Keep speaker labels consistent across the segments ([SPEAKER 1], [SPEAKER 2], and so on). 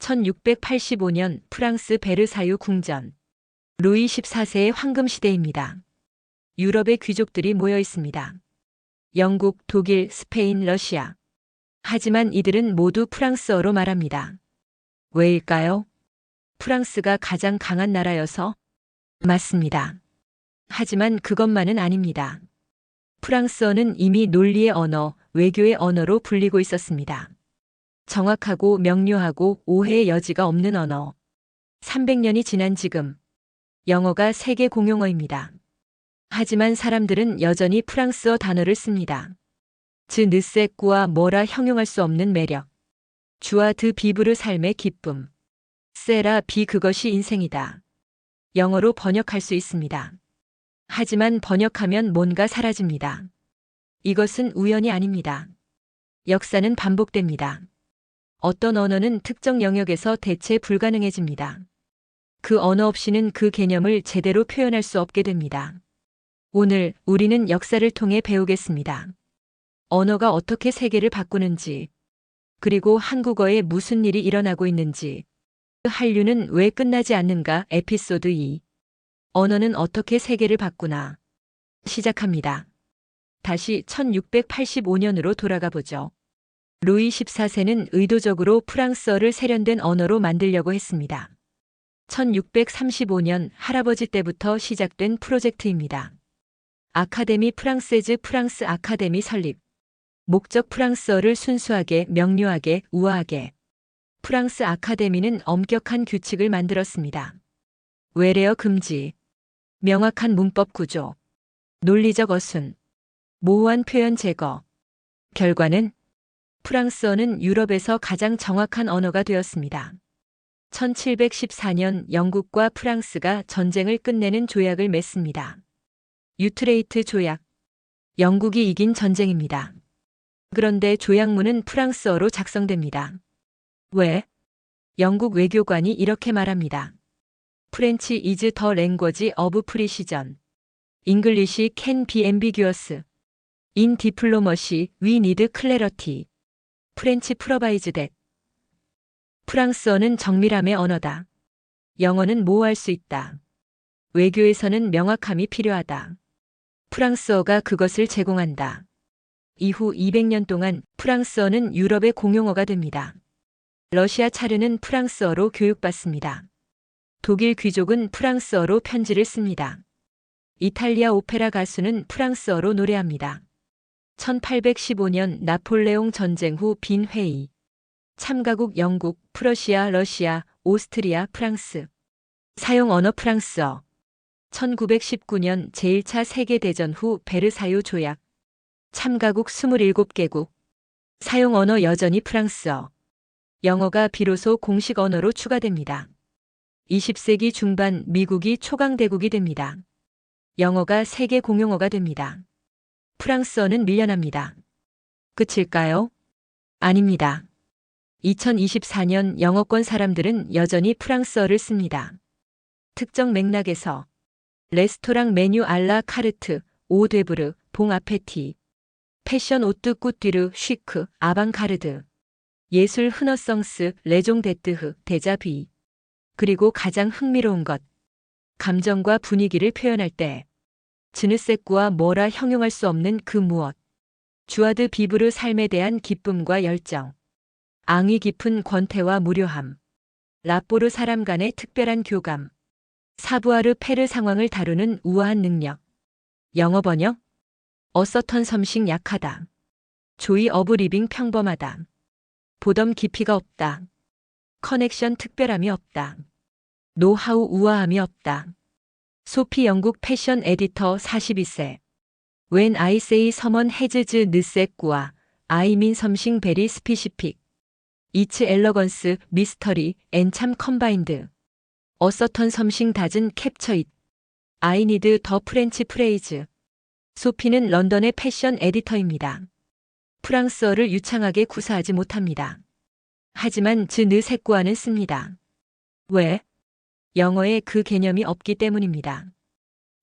[SPEAKER 1] 1685년 프랑스 베르사유 궁전. 루이 14세의 황금시대입니다. 유럽의 귀족들이 모여 있습니다. 영국, 독일, 스페인, 러시아. 하지만 이들은 모두 프랑스어로 말합니다. 왜일까요? 프랑스가 가장 강한 나라여서? 맞습니다. 하지만 그것만은 아닙니다. 프랑스어는 이미 논리의 언어, 외교의 언어로 불리고 있었습니다. 정확하고 명료하고 오해의 여지가 없는 언어. 300년이 지난 지금, 영어가 세계 공용어입니다. 하지만 사람들은 여전히 프랑스어 단어를 씁니다. 즈 느세 꾸와 뭐라 형용할 수 없는 매력. 주와 드 비브르 삶의 기쁨. 세라 비 그것이 인생이다. 영어로 번역할 수 있습니다. 하지만 번역하면 뭔가 사라집니다. 이것은 우연이 아닙니다. 역사는 반복됩니다. 어떤 언어는 특정 영역에서 대체 불가능해집니다. 그 언어 없이는 그 개념을 제대로 표현할 수 없게 됩니다. 오늘 우리는 역사를 통해 배우겠습니다. 언어가 어떻게 세계를 바꾸는지, 그리고 한국어에 무슨 일이 일어나고 있는지, 한류는 왜 끝나지 않는가 에피소드 2. 언어는 어떻게 세계를 바꾸나. 시작합니다. 다시 1685년으로 돌아가 보죠. 루이 14세는 의도적으로 프랑스어를 세련된 언어로 만들려고 했습니다. 1635년 할아버지 때부터 시작된 프로젝트입니다. 아카데미 프랑세즈 프랑스 아카데미 설립. 목적 프랑스어를 순수하게, 명료하게, 우아하게. 프랑스 아카데미는 엄격한 규칙을 만들었습니다. 외래어 금지, 명확한 문법 구조, 논리적 어순, 모호한 표현 제거. 결과는 프랑스어는 유럽에서 가장 정확한 언어가 되었습니다. 1714년 영국과 프랑스가 전쟁을 끝내는 조약을 맺습니다. 유트레이트 조약. 영국이 이긴 전쟁입니다. 그런데 조약문은 프랑스어로 작성됩니다. 왜? 영국 외교관이 이렇게 말합니다. French is the language of precision. English can be ambiguous. In diplomacy, we need clarity. French provides that. 프랑스어는 정밀함의 언어다. 영어는 모호할 수 있다. 외교에서는 명확함이 필요하다. 프랑스어가 그것을 제공한다. 이후 200년 동안 프랑스어는 유럽의 공용어가 됩니다. 러시아 차르는 프랑스어로 교육받습니다. 독일 귀족은 프랑스어로 편지를 씁니다. 이탈리아 오페라 가수는 프랑스어로 노래합니다. 1815년 나폴레옹 전쟁 후 빈 회의. 참가국 영국, 프러시아, 러시아, 오스트리아, 프랑스. 사용 언어 프랑스어. 1919년 제1차 세계대전 후 베르사유 조약. 참가국 27개국. 사용 언어 여전히 프랑스어. 영어가 비로소 공식 언어로 추가됩니다. 20세기 중반 미국이 초강대국이 됩니다. 영어가 세계 공용어가 됩니다. 프랑스어는 밀려납니다. 끝일까요? 아닙니다. 2024년 영어권 사람들은 여전히 프랑스어를 씁니다. 특정 맥락에서 레스토랑 메뉴 알라 카르트, 오데브르, 봉 아페티, 패션 오뜨 꾸띠르, 쉬크, 아방가르드, 예술 흐너성스, 레종 데뜨흐, 데자비. 그리고 가장 흥미로운 것, 감정과 분위기를 표현할 때 즈느세꾸와 뭐라 형용할 수 없는 그 무엇. 주아드 비브르 삶에 대한 기쁨과 열정. 앙위 깊은 권태와 무료함. 라포르 사람 간의 특별한 교감. 사부아르 페르 상황을 다루는 우아한 능력. 영어 번역. 어서턴 섬식 약하다. 조이 어브 리빙 평범하다. 보덤 깊이가 없다. 커넥션 특별함이 없다. 노하우 우아함이 없다. 소피 영국 패션 에디터 42세. When I say someone has the 느세꾸와 I mean something very specific. It's elegance, mystery, and 참 combined. 어서턴 섬싱 다진 capture it. I need the French phrase. 소피는 런던의 패션 에디터입니다. 프랑스어를 유창하게 구사하지 못합니다. 하지만 즈 느세꾸와는 씁니다. 왜? 영어에 그 개념이 없기 때문입니다.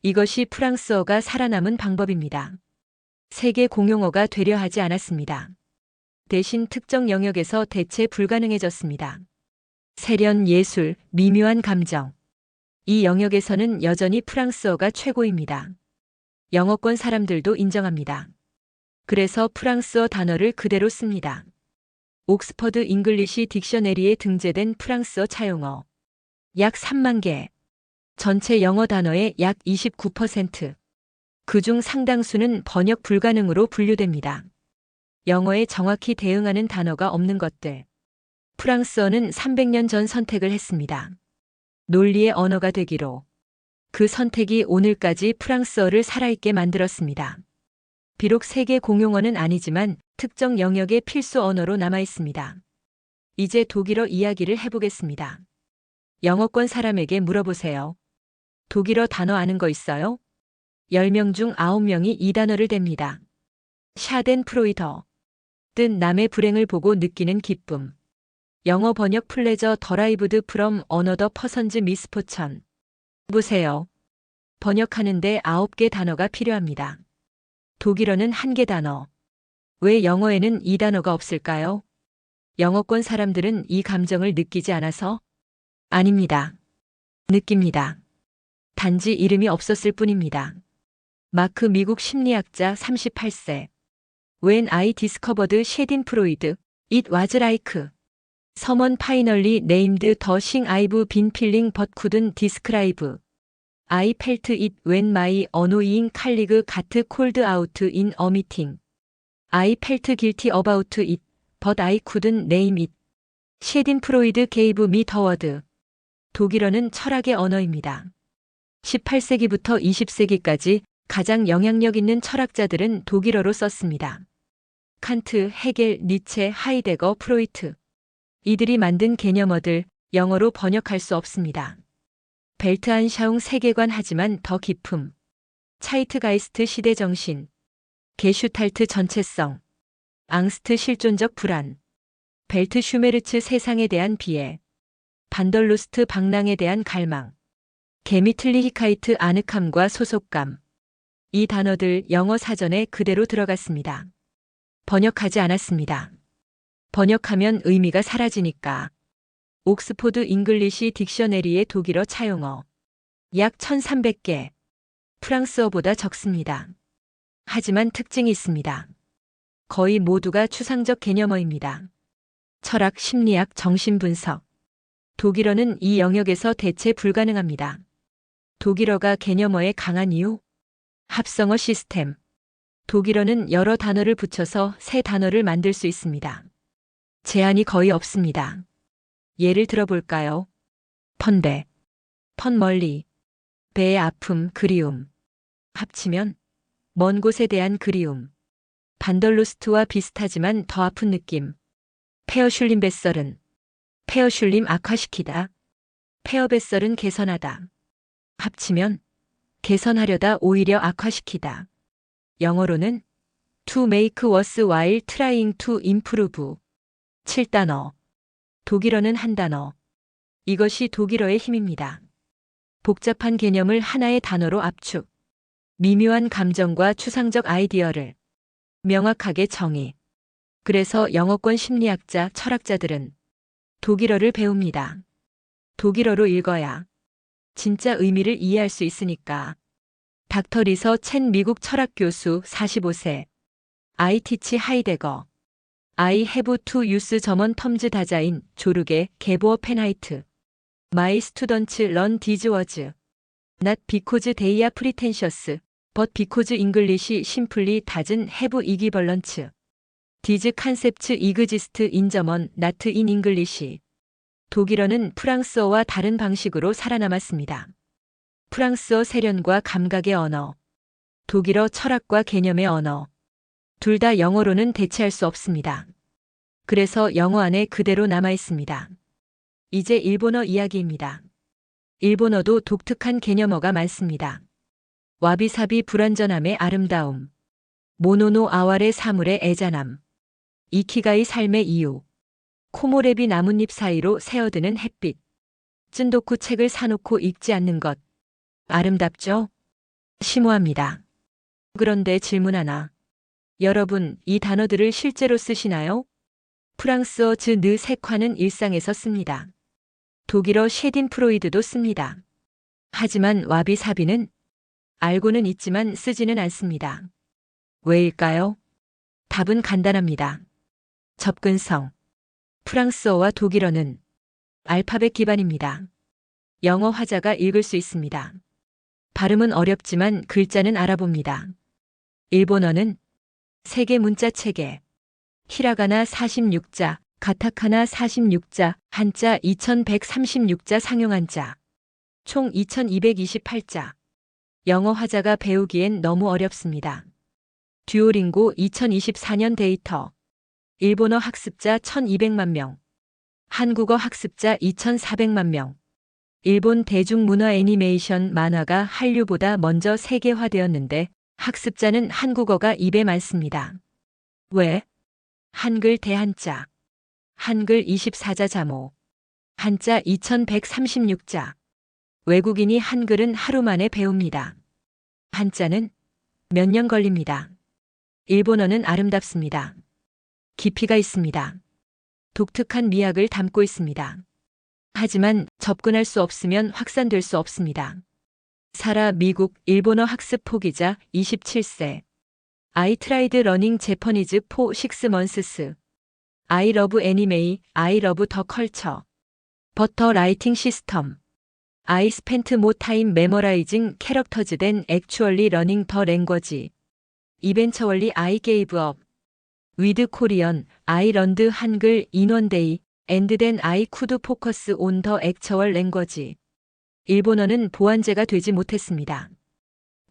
[SPEAKER 1] 이것이 프랑스어가 살아남은 방법입니다. 세계 공용어가 되려 하지 않았습니다. 대신 특정 영역에서 대체 불가능해졌습니다. 세련, 예술, 미묘한 감정. 이 영역에서는 여전히 프랑스어가 최고입니다. 영어권 사람들도 인정합니다. 그래서 프랑스어 단어를 그대로 씁니다. 옥스퍼드 잉글리시 딕셔너리에 등재된 프랑스어 차용어. 약 3만 개. 전체 영어 단어의 약 29%. 그중 상당수는 번역 불가능으로 분류됩니다. 영어에 정확히 대응하는 단어가 없는 것들. 프랑스어는 300년 전 선택을 했습니다. 논리의 언어가 되기로. 그 선택이 오늘까지 프랑스어를 살아있게 만들었습니다. 비록 세계 공용어는 아니지만 특정 영역의 필수 언어로 남아 있습니다. 이제 독일어 이야기를 해보겠습니다. 영어권 사람에게 물어보세요. 독일어 단어 아는 거 있어요? 10명 중 9명이 이 단어를 댑니다. 샤덴프로이더. 뜻 남의 불행을 보고 느끼는 기쁨. 영어 번역 플레저 더라이브드 프롬 어너더 퍼선즈 미스포천. 보세요. 번역하는데 9개 단어가 필요합니다. 독일어는 1개 단어. 왜 영어에는 이 단어가 없을까요? 영어권 사람들은 이 감정을 느끼지 않아서? 아닙니다. 느낍니다. 단지 이름이 없었을 뿐입니다. 마크 미국 심리학자 38세. When I discovered Schadenfreude, it was like someone finally named the thing I've been feeling but couldn't describe. I felt it when my annoying colleague got called out in a meeting. I felt guilty about it, but I couldn't name it. 셰딘프로이드 gave me the word. 독일어는 철학의 언어입니다. 18세기부터 20세기까지 가장 영향력 있는 철학자들은 독일어로 썼습니다. 칸트, 헤겔, 니체, 하이데거, 프로이트. 이들이 만든 개념어들 영어로 번역할 수 없습니다. 벨트안샤웅 세계관 하지만 더 깊음. 차이트가이스트 시대 정신. 게슈탈트 전체성. 앙스트 실존적 불안. 벨트 슈메르츠 세상에 대한 비애. 반덜루스트 방랑에 대한 갈망. 게미틀리히카이트 아늑함과 소속감. 이 단어들 영어 사전에 그대로 들어갔습니다. 번역하지 않았습니다. 번역하면 의미가 사라지니까. 옥스포드 잉글리시 딕셔너리의 독일어 차용어. 약 1300개. 프랑스어보다 적습니다. 하지만 특징이 있습니다. 거의 모두가 추상적 개념어입니다. 철학, 심리학, 정신분석. 독일어는 이 영역에서 대체 불가능합니다. 독일어가 개념어에 강한 이유? 합성어 시스템. 독일어는 여러 단어를 붙여서 새 단어를 만들 수 있습니다. 제한이 거의 없습니다. 예를 들어볼까요? 펀배, 펀 멀리, 배의 아픔, 그리움. 합치면 먼 곳에 대한 그리움. 반덜루스트와 비슷하지만 더 아픈 느낌. 페어슐림 뱃설은 페어슐림 악화시키다. 페어뱃설은 개선하다. 합치면 개선하려다 오히려 악화시키다. 영어로는 to make worse while trying to improve. 7단어. 독일어는 한 단어. 이것이 독일어의 힘입니다. 복잡한 개념을 하나의 단어로 압축. 미묘한 감정과 추상적 아이디어를 명확하게 정의. 그래서 영어권 심리학자, 철학자들은 독일어를 배웁니다. 독일어로 읽어야 진짜 의미를 이해할 수 있으니까. 닥터 리서 첸 미국 철학 교수 45세. I teach 하이데거. I have to use 점원 텀즈 다자인 조르게 게보어 펜하이트. My students learn these words. Not because they are pretentious, but because English simply doesn't have equivalence. These concepts exist in German, not in English. 독일어는 프랑스어와 다른 방식으로 살아남았습니다. 프랑스어 세련과 감각의 언어. 독일어 철학과 개념의 언어. 둘 다 영어로는 대체할 수 없습니다. 그래서 영어 안에 그대로 남아 있습니다. 이제 일본어 이야기입니다. 일본어도 독특한 개념어가 많습니다. 와비사비 불완전함의 아름다움. 모노노 아와레 사물의 애잔함. 이키가이 삶의 이유. 코모레비 나뭇잎 사이로 새어드는 햇빛. 찐도쿠 책을 사놓고 읽지 않는 것. 아름답죠? 심오합니다. 그런데 질문 하나. 여러분, 이 단어들을 실제로 쓰시나요? 프랑스어 즈 느 색화는 일상에서 씁니다. 독일어 셰딘프로이드도 씁니다. 하지만 와비사비는 알고는 있지만 쓰지는 않습니다. 왜일까요? 답은 간단합니다. 접근성. 프랑스어와 독일어는 알파벳 기반입니다. 영어 화자가 읽을 수 있습니다. 발음은 어렵지만 글자는 알아봅니다. 일본어는 세계 문자 체계, 히라가나 46자, 가타카나 46자, 한자 2136자 상용한자, 총 2228자. 영어 화자가 배우기엔 너무 어렵습니다. 듀오링고 2024년 데이터. 일본어 학습자 1200만 명, 한국어 학습자 2400만 명. 일본 대중문화 애니메이션 만화가 한류보다 먼저 세계화되었는데 학습자는 한국어가 입에 많습니다. 왜? 한글 대한자, 한글 24자 자모, 한자 2136자. 외국인이 한글은 하루 만에 배웁니다. 한자는 몇 년 걸립니다. 일본어는 아름답습니다. 깊이가 있습니다. 독특한 미학을 담고 있습니다. 하지만 접근할 수 없으면 확산될 수 없습니다. 사라 미국 일본어 학습 포기자 27세. I tried learning Japanese for 6 months. I love anime, I love the culture. But the writing system. I spent more time memorizing characters than actually learning the language. Eventually I gave up. With Korean, I learned 한글 in one day, and then I could focus on the actual language. 일본어는 보완제가 되지 못했습니다.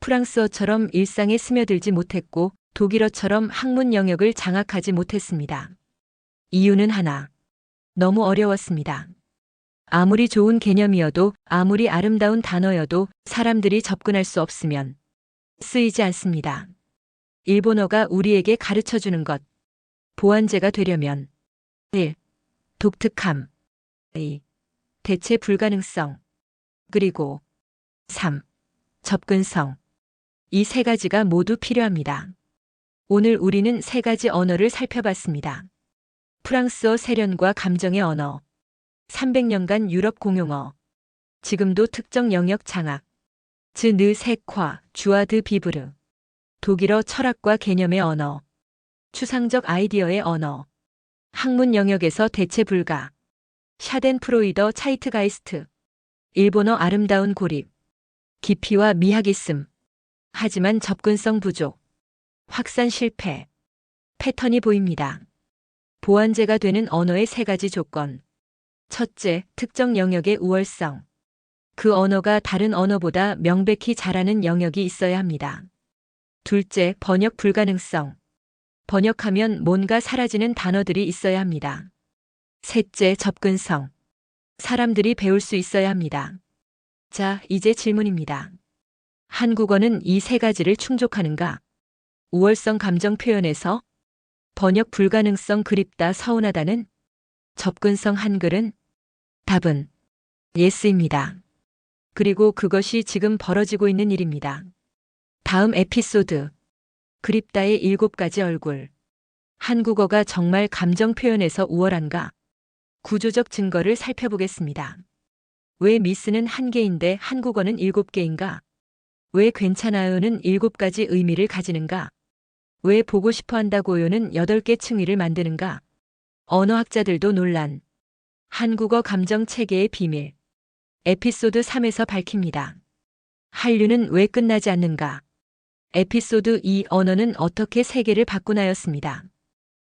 [SPEAKER 1] 프랑스어처럼 일상에 스며들지 못했고 독일어처럼 학문 영역을 장악하지 못했습니다. 이유는 하나. 너무 어려웠습니다. 아무리 좋은 개념이어도 아무리 아름다운 단어여도 사람들이 접근할 수 없으면 쓰이지 않습니다. 일본어가 우리에게 가르쳐주는 것. 보완제가 되려면 1. 독특함 2. 대체 불가능성 그리고 3. 접근성. 이 세 가지가 모두 필요합니다. 오늘 우리는 세 가지 언어를 살펴봤습니다. 프랑스어 세련과 감정의 언어, 300년간 유럽 공용어, 지금도 특정 영역 장악, 즈느 색화, 주아드 비브르, 독일어 철학과 개념의 언어, 추상적 아이디어의 언어, 학문 영역에서 대체 불가, 샤덴프로이더 차이트가이스트, 일본어 아름다운 고립, 깊이와 미학 있음, 하지만 접근성 부족, 확산 실패, 패턴이 보입니다. 보완제가 되는 언어의 세 가지 조건. 첫째, 특정 영역의 우월성. 그 언어가 다른 언어보다 명백히 잘하는 영역이 있어야 합니다. 둘째, 번역 불가능성. 번역하면 뭔가 사라지는 단어들이 있어야 합니다. 셋째, 접근성. 사람들이 배울 수 있어야 합니다. 자, 이제 질문입니다. 한국어는 이 세 가지를 충족하는가? 우월성 감정 표현에서 번역 불가능성 그립다 서운하다는 접근성 한글은 답은 예스입니다. 그리고 그것이 지금 벌어지고 있는 일입니다. 다음 에피소드 그립다의 7가지 얼굴. 한국어가 정말 감정 표현에서 우월한가? 구조적 증거를 살펴보겠습니다. 왜 미스는 1개인데 한국어는 7개인가? 왜 괜찮아요는 7가지 의미를 가지는가? 왜 보고 싶어 한다고요는 8개 층위를 만드는가? 언어학자들도 논란. 한국어 감정 체계의 비밀. 에피소드 3에서 밝힙니다. 한류는 왜 끝나지 않는가? 에피소드 2 언어는 어떻게 세계를 바꾸나였습니다.